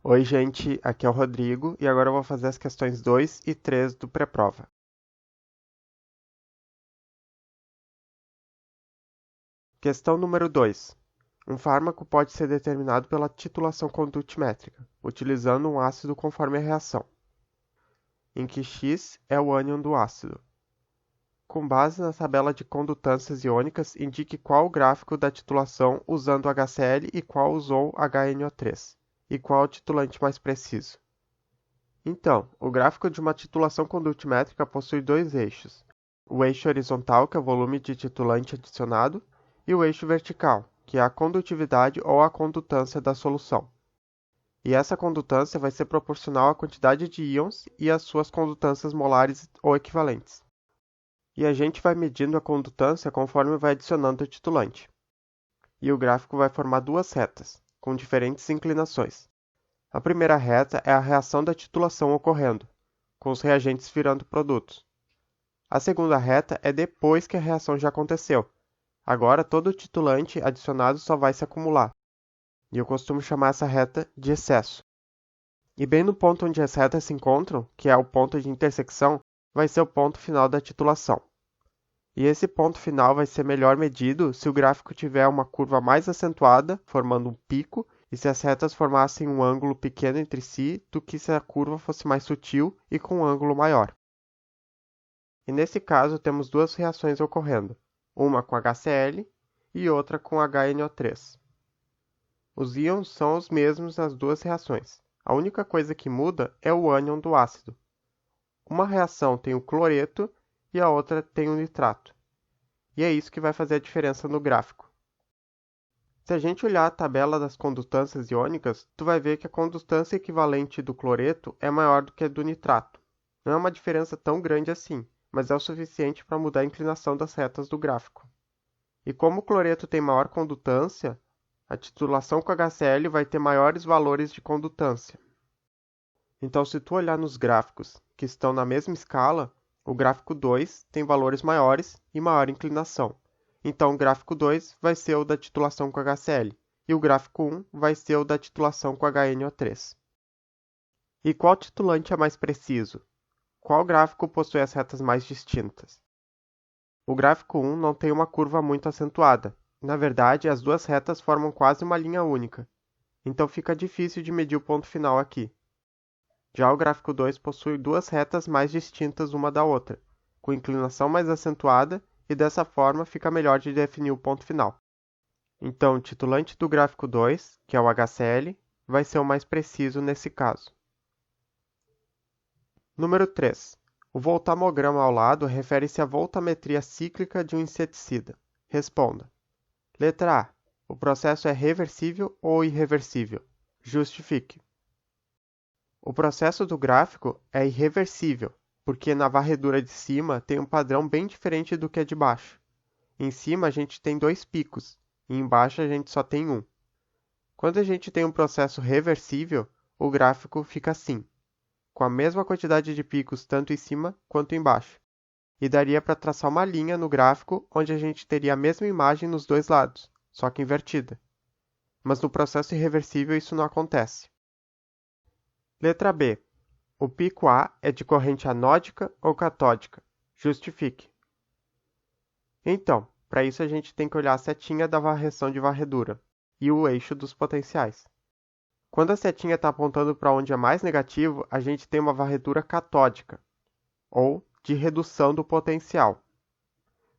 Oi, gente, aqui é o Rodrigo e agora eu vou fazer as questões 2 e 3 do pré-prova. Questão número 2. Um fármaco pode ser determinado pela titulação condutimétrica, utilizando um ácido conforme a reação, em que X é o ânion do ácido. Com base na tabela de condutâncias iônicas, indique qual o gráfico da titulação usando HCl e qual usou HNO3, e qual o titulante mais preciso. Então, o gráfico de uma titulação condutimétrica possui dois eixos: o eixo horizontal, que é o volume de titulante adicionado, e o eixo vertical, que é a condutividade ou a condutância da solução. E essa condutância vai ser proporcional à quantidade de íons e às suas condutâncias molares ou equivalentes. E a gente vai medindo a condutância conforme vai adicionando o titulante. E o gráfico vai formar duas retas, com diferentes inclinações. A primeira reta é a reação da titulação ocorrendo, com os reagentes virando produtos. A segunda reta é depois que a reação já aconteceu. Agora todo o titulante adicionado só vai se acumular. E eu costumo chamar essa reta de excesso. E bem no ponto onde as retas se encontram, que é o ponto de intersecção, vai ser o ponto final da titulação. E esse ponto final vai ser melhor medido se o gráfico tiver uma curva mais acentuada, formando um pico, e se as retas formassem um ângulo pequeno entre si do que se a curva fosse mais sutil e com um ângulo maior. E nesse caso temos duas reações ocorrendo, uma com HCl e outra com HNO3. Os íons são os mesmos nas duas reações. A única coisa que muda é o ânion do ácido. Uma reação tem o cloreto e a outra tem o nitrato. E é isso que vai fazer a diferença no gráfico. Se a gente olhar a tabela das condutâncias iônicas, tu vai ver que a condutância equivalente do cloreto é maior do que a do nitrato. Não é uma diferença tão grande assim, mas é o suficiente para mudar a inclinação das retas do gráfico. E como o cloreto tem maior condutância, a titulação com HCl vai ter maiores valores de condutância. Então, se tu olhar nos gráficos que estão na mesma escala, o gráfico 2 tem valores maiores e maior inclinação. Então, o gráfico 2 vai ser o da titulação com HCl e o gráfico 1 vai ser o da titulação com HNO3. E qual titulante é mais preciso? Qual gráfico possui as retas mais distintas? O gráfico 1 não tem uma curva muito acentuada. Na verdade, as duas retas formam quase uma linha única. Então fica difícil de medir o ponto final aqui. Já o gráfico 2 possui duas retas mais distintas uma da outra, com inclinação mais acentuada, e dessa forma fica melhor de definir o ponto final. Então, o titulante do gráfico 2, que é o HCl, vai ser o mais preciso nesse caso. Número 3. O voltamograma ao lado refere-se à voltametria cíclica de um inseticida. Responda. Letra A. O processo é reversível ou irreversível? Justifique. O processo do gráfico é irreversível, porque na varredura de cima tem um padrão bem diferente do que é de baixo. Em cima a gente tem dois picos, e embaixo a gente só tem um. Quando a gente tem um processo reversível, o gráfico fica assim, com a mesma quantidade de picos tanto em cima quanto embaixo. E daria para traçar uma linha no gráfico onde a gente teria a mesma imagem nos dois lados, só que invertida. Mas no processo irreversível isso não acontece. Letra B. O pico A é de corrente anódica ou catódica? Justifique. Então, para isso a gente tem que olhar a setinha da varreção de varredura e o eixo dos potenciais. Quando a setinha está apontando para onde é mais negativo, a gente tem uma varredura catódica, ou de redução do potencial.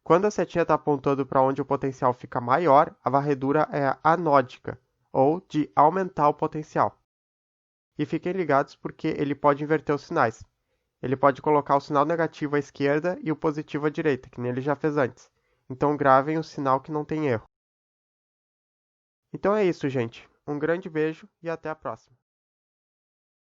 Quando a setinha está apontando para onde o potencial fica maior, a varredura é anódica, ou de aumentar o potencial. E fiquem ligados porque ele pode inverter os sinais. Ele pode colocar o sinal negativo à esquerda e o positivo à direita, que nem ele já fez antes. Então gravem o sinal que não tem erro. Então é isso, gente. Um grande beijo e até a próxima.